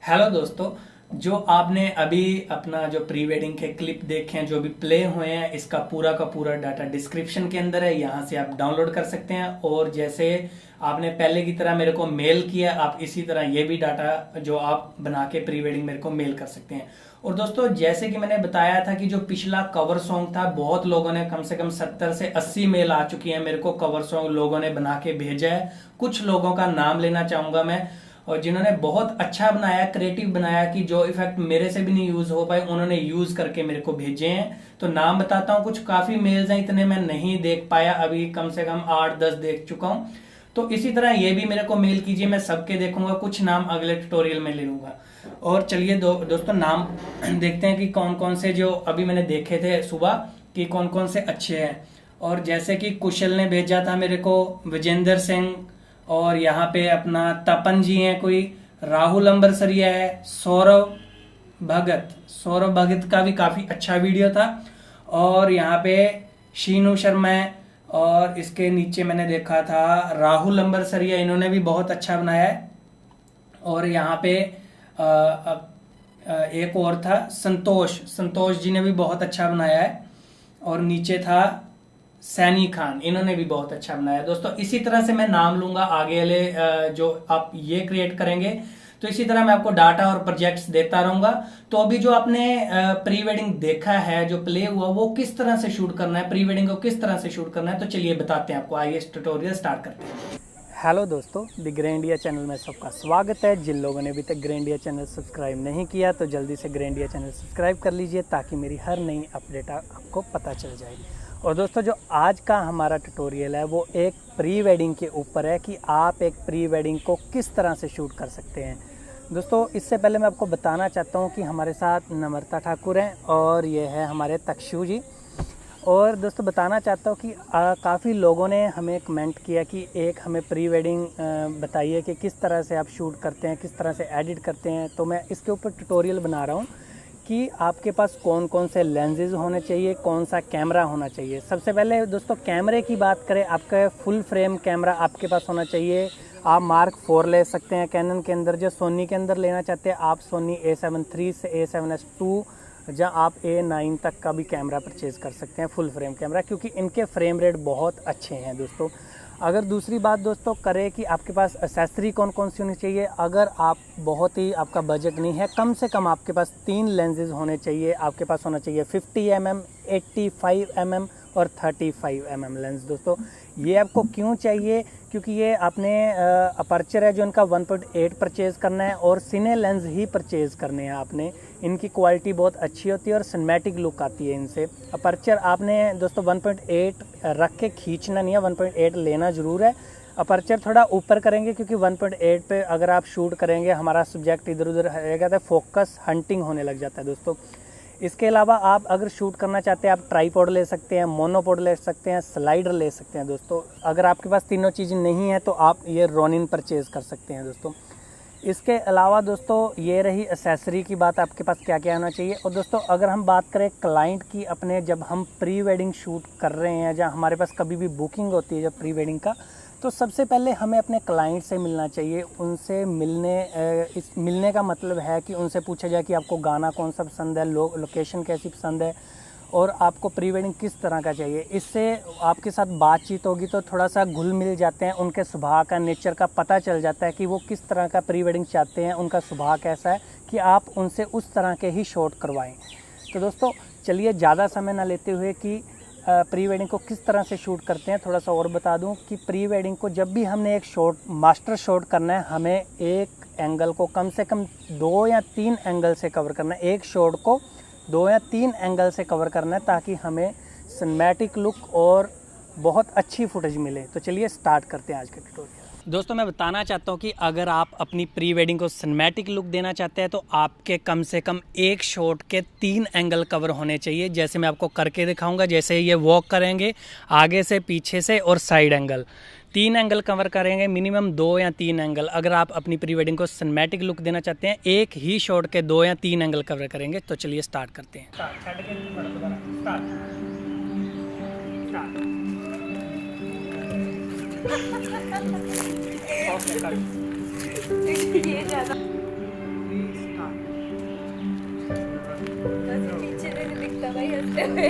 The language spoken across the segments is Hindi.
हेलो दोस्तों। जो आपने अभी अपना जो प्री वेडिंग के क्लिप देखे हैं, जो भी प्ले हुए हैं, इसका पूरा का पूरा डाटा डिस्क्रिप्शन के अंदर है। यहाँ से आप डाउनलोड कर सकते हैं। और जैसे आपने पहले की तरह मेरे को मेल किया, आप इसी तरह ये भी डाटा जो आप बना के प्री वेडिंग मेरे को मेल कर सकते हैं। और दोस्तों, जैसे कि मैंने बताया था कि जो पिछला कवर सॉन्ग था, बहुत लोगों ने कम से कम 70 से 80 मेल आ चुकी है मेरे को। कवर सॉन्ग लोगों ने बना के भेजा है। कुछ लोगों का नाम लेना चाहूंगा मैं, और जिन्होंने बहुत अच्छा बनाया, क्रिएटिव बनाया, कि जो इफेक्ट मेरे से भी नहीं यूज हो पाए, उन्होंने यूज करके मेरे को भेजे हैं। तो नाम बताता हूँ। कुछ काफी मेल्स हैं, इतने मैं नहीं देख पाया अभी, कम से कम 8-10 देख चुका हूँ। तो इसी तरह ये भी मेरे को मेल कीजिए, मैं सबके देखूंगा। कुछ नाम अगले ट्यूटोरियल में ले लूंगा। और चलिए दोस्तों, नाम देखते हैं कि कौन कौन से जो अभी मैंने देखे थे सुबह, कि कौन कौन से अच्छे हैं। और जैसे कि कुशल ने भेजा था मेरे को, विजेंद्र सिंह, और यहाँ पे अपना तपन जी हैं कोई, राहुल अंबरसरिया है, सौरभ भगत का भी काफी अच्छा वीडियो था। और यहाँ पे शीनू शर्मा है। और इसके नीचे मैंने देखा था राहुल अंबरसरिया, इन्होंने भी बहुत अच्छा बनाया है। और यहाँ पे एक और था संतोष जी ने भी बहुत अच्छा बनाया है। और नीचे था सैनी खान, इन्होंने भी बहुत अच्छा बनाया। दोस्तों, इसी तरह से मैं नाम लूंगा आगे वाले जो आप ये क्रिएट करेंगे, तो इसी तरह मैं आपको डाटा और प्रोजेक्ट्स देता रहूंगा। तो अभी जो आपने प्री वेडिंग देखा है, जो प्ले हुआ, वो किस तरह से शूट करना है, प्री वेडिंग को किस तरह से शूट करना है, तो चलिए बताते हैं आपको। आइए ट्यूटोरियल स्टार्ट करते हैं। हेलो दोस्तों, द ग्रैंडिया चैनल में सबका स्वागत है। जिन लोगों ने अभी तक ग्रैंडिया चैनल सब्सक्राइब नहीं किया, तो जल्दी से ग्रैंडिया चैनल सब्सक्राइब कर लीजिए, ताकि मेरी हर नई अपडेट आपको पता चल जाएगी। और दोस्तों, जो आज का हमारा ट्यूटोरियल है, वो एक प्री वेडिंग के ऊपर है, कि आप एक प्री वेडिंग को किस तरह से शूट कर सकते हैं। दोस्तों, इससे पहले मैं आपको बताना चाहता हूँ कि हमारे साथ नम्रता ठाकुर हैं, और ये है हमारे तक्षु जी। और दोस्तों, बताना चाहता हूँ कि काफ़ी लोगों ने हमें कमेंट किया कि एक हमें प्री वेडिंग बताइए कि किस तरह से आप शूट करते हैं, किस तरह से एडिट करते हैं। तो मैं इसके ऊपर ट्यूटोरियल बना रहा हूँ कि आपके पास कौन कौन से लेंसेज होने चाहिए, कौन सा कैमरा होना चाहिए। सबसे पहले दोस्तों, कैमरे की बात करें, आपका फुल फ्रेम कैमरा आपके पास होना चाहिए। आप मार्क 4 ले सकते हैं कैनन के अंदर। जो सोनी के अंदर लेना चाहते हैं, आप सोनी A7 III से A7S II, जहाँ आप A9 तक का भी कैमरा परचेज़ कर सकते हैं, फुल फ्रेम कैमरा, क्योंकि इनके फ्रेम रेट बहुत अच्छे हैं दोस्तों। अगर दूसरी बात दोस्तों करें कि आपके पास एक्सेसरी कौन कौन सी होनी चाहिए, अगर आप बहुत ही आपका बजट नहीं है, कम से कम आपके पास 3 लेंसेज होने चाहिए। आपके पास होना चाहिए 50 mm, 85 mm और 35 mm लेंस। दोस्तों, ये आपको क्यों चाहिए? क्योंकि ये आपने अपर्चर है जो इनका 1.8 परचेज़ करना है, और सिने लेंस ही परचेज़ करने हैं आपने। इनकी क्वालिटी बहुत अच्छी होती है और सिनेमैटिक लुक आती है इनसे। अपर्चर आपने दोस्तों 1.8 रख के खींचना नहीं है, 1.8 लेना ज़रूर है। अपर्चर थोड़ा ऊपर करेंगे, क्योंकि 1.8 पे अगर आप शूट करेंगे, हमारा सब्जेक्ट इधर उधर रहेगा, तो फोकस हंटिंग होने लग जाता है दोस्तों। इसके अलावा आप अगर शूट करना चाहते हैं, आप ट्राईपॉड ले सकते हैं, मोनोपॉड ले सकते हैं, स्लाइडर ले सकते हैं दोस्तों। अगर आपके पास तीनों चीज़ें नहीं है, तो आप ये रोनिन परचेज़ कर सकते हैं दोस्तों। इसके अलावा दोस्तों, ये रही एसेसरी की बात, आपके पास क्या क्या होना चाहिए। और दोस्तों, अगर हम बात करें क्लाइंट की, अपने जब हम प्री वेडिंग शूट कर रहे हैं, जहाँ हमारे पास कभी भी बुकिंग होती है जब प्री वेडिंग का, तो सबसे पहले हमें अपने क्लाइंट से मिलना चाहिए। उनसे मिलने का मतलब है कि उनसे पूछा जाए कि आपको गाना कौन सा पसंद है, लोकेशन कैसी पसंद है, और आपको प्री वेडिंग किस तरह का चाहिए। इससे आपके साथ बातचीत होगी तो थोड़ा सा घुल मिल जाते हैं, उनके स्वभाव का, नेचर का पता चल जाता है कि वो किस तरह का प्री वेडिंग चाहते हैं, उनका स्वभाव कैसा है, कि आप उनसे उस तरह के ही शॉट करवाएं। तो दोस्तों, चलिए ज़्यादा समय ना लेते हुए कि प्री वेडिंग को किस तरह से शूट करते हैं, थोड़ा सा और बता दूं कि प्री वेडिंग को जब भी हमने एक शॉट, मास्टर शॉट करना है, हमें एक एंगल को कम से कम 2 या 3 एंगल से कवर करना है। एक शॉट को 2 या 3 एंगल से कवर करना है, ताकि हमें सिनेमैटिक लुक और बहुत अच्छी फुटेज मिले। तो चलिए स्टार्ट करते हैं आज का ट्यूटोरियल। दोस्तों, मैं बताना चाहता हूँ कि अगर आप अपनी प्री वेडिंग को सिनेमैटिक लुक देना चाहते हैं, तो आपके कम से कम एक शॉट के 3 एंगल कवर होने चाहिए। जैसे मैं आपको करके दिखाऊंगा, जैसे ये वॉक करेंगे, आगे से, पीछे से और साइड एंगल, 3 एंगल कवर करेंगे, मिनिमम 2 या 3 एंगल। अगर आप अपनी प्री वेडिंग को सिनेमैटिक लुक देना चाहते हैं, एक ही शॉट के 2 या 3 एंगल कवर करेंगे। तो चलिए स्टार्ट करते हैं। ये ज़्यादा Start.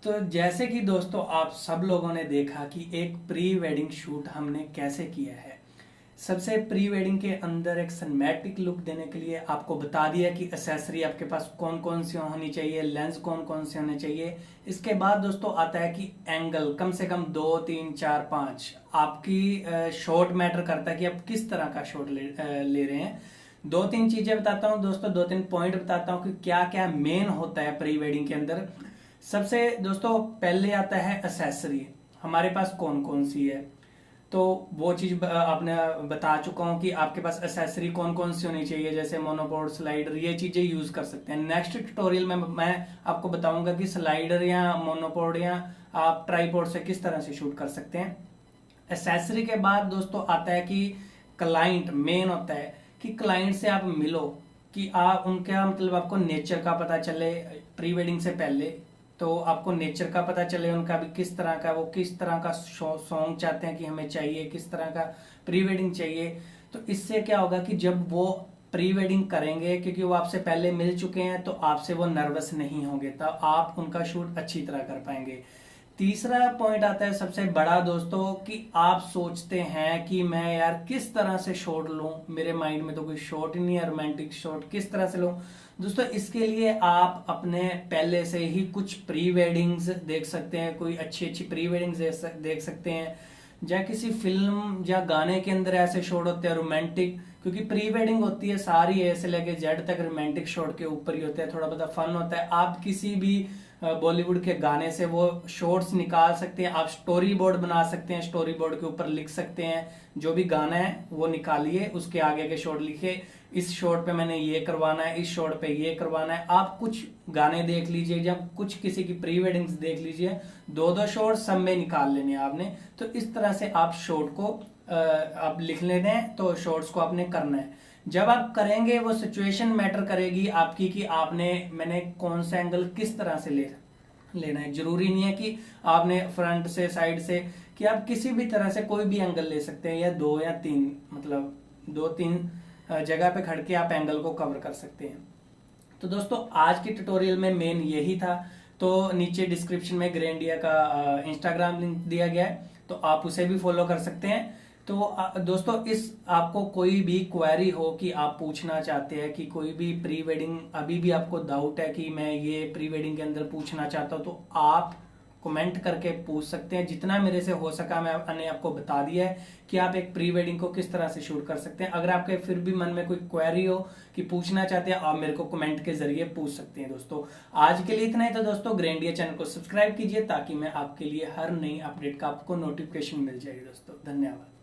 तो जैसे कि दोस्तों आप सब लोगों ने देखा कि एक प्री वेडिंग शूट हमने कैसे किया है। सबसे प्री वेडिंग के अंदर एक सिनेमैटिक लुक देने के लिए आपको बता दिया कि एक्सेसरी आपके पास कौन कौन सी होनी चाहिए, लेंस कौन कौन से होने चाहिए। इसके बाद दोस्तों आता है कि एंगल कम से कम 2, 3, 4, 5 आपकी शॉट मैटर करता है कि आप किस तरह का शॉट ले रहे हैं। 2-3 चीजें बताता हूँ दोस्तों, 2-3 पॉइंट बताता हूँ कि क्या क्या मेन होता है प्री वेडिंग के अंदर। सबसे दोस्तों पहले आता है एक्सेसरी, हमारे पास कौन कौन सी है। तो वो चीज आपने बता चुका हूं कि आपके पास एक्सेसरी कौन कौन सी होनी चाहिए, जैसे मोनोपोड, स्लाइडर, ये चीजें यूज कर सकते हैं। नेक्स्ट ट्यूटोरियल में मैं आपको बताऊंगा कि स्लाइडर या मोनोपोड या आप ट्राइपॉड से किस तरह से शूट कर सकते हैं। एक्सेसरी के बाद दोस्तों आता है कि क्लाइंट मेन होता है कि क्लाइंट से आप मिलो, कि आप उनका मतलब आपको नेचर का पता चले प्री वेडिंग से पहले। तो आपको नेचर का पता चले उनका भी किस तरह का, वो किस तरह का सॉन्ग चाहते हैं कि हमें चाहिए, किस तरह का प्री वेडिंग चाहिए। तो इससे क्या होगा कि जब वो प्री वेडिंग करेंगे, क्योंकि वो आपसे पहले मिल चुके हैं, तो आपसे वो नर्वस नहीं होंगे, तो आप उनका शूट अच्छी तरह कर पाएंगे। तीसरा पॉइंट आता है सबसे बड़ा दोस्तों, कि आप सोचते हैं कि मैं यार किस तरह से शॉट लूं, मेरे माइंड में तो कोई शॉट ही नहीं है, रोमांटिक शॉट किस तरह से लूं। दोस्तों इसके लिए आप अपने पहले से ही कुछ प्री वेडिंग्स देख सकते हैं, कोई अच्छी अच्छी प्री वेडिंग्स देख सकते हैं, या किसी फिल्म या गाने के अंदर ऐसे शॉट होते हैं रोमांटिक, क्योंकि प्री वेडिंग होती है सारी ए से लेके जेड तक रोमांटिक शॉट के ऊपर ही होता है, थोड़ा बहुत फन होता है। आप किसी भी बॉलीवुड के गाने से वो शॉर्ट्स निकाल सकते हैं, आप स्टोरी बोर्ड बना सकते हैं, स्टोरी बोर्ड के ऊपर लिख सकते हैं जो भी गाना है वो निकालिए, उसके आगे के शॉट लिखे, इस शॉट पे मैंने ये करवाना है, इस शॉट पे ये करवाना है। आप कुछ गाने देख लीजिए, जब कुछ किसी की प्री वेडिंग्स देख लीजिए, 2-2 शॉट सब में निकाल लेने आपने। तो इस तरह से आप शॉट को आप लिख लेने हैं, तो शॉर्ट्स को आपने करना है। जब आप करेंगे वो सिचुएशन मैटर करेगी आपकी, कि मैंने कौन सा एंगल किस तरह से लेना है। जरूरी नहीं है कि आपने फ्रंट से, साइड से, कि आप किसी भी तरह से कोई भी एंगल ले सकते हैं, या 2 या 3 मतलब 2-3 जगह पे खड़ के आप एंगल को कवर कर सकते हैं। तो दोस्तों आज के ट्यूटोरियल में मेन यही था। तो नीचे डिस्क्रिप्शन में ग्रैंडिया का इंस्टाग्राम लिंक दिया गया है, तो आप उसे भी फॉलो कर सकते हैं। तो दोस्तों इस आपको कोई भी क्वेरी हो कि आप पूछना चाहते हैं कि कोई भी प्री वेडिंग, अभी भी आपको डाउट है कि मैं ये प्री वेडिंग के अंदर पूछना चाहता हूं, तो आप कमेंट करके पूछ सकते हैं। जितना मेरे से हो सका मैंने आपको बता दिया है कि आप एक प्री वेडिंग को किस तरह से शूट कर सकते हैं। अगर आपके फिर भी मन में कोई क्वेरी हो कि पूछना चाहते हैं, आप मेरे को कमेंट के जरिए पूछ सकते हैं। दोस्तों आज के लिए इतना ही था दोस्तों। ग्रैंडिया चैनल को सब्सक्राइब कीजिए ताकि मैं आपके लिए हर नई अपडेट का आपको नोटिफिकेशन मिल जाएगी। दोस्तों धन्यवाद।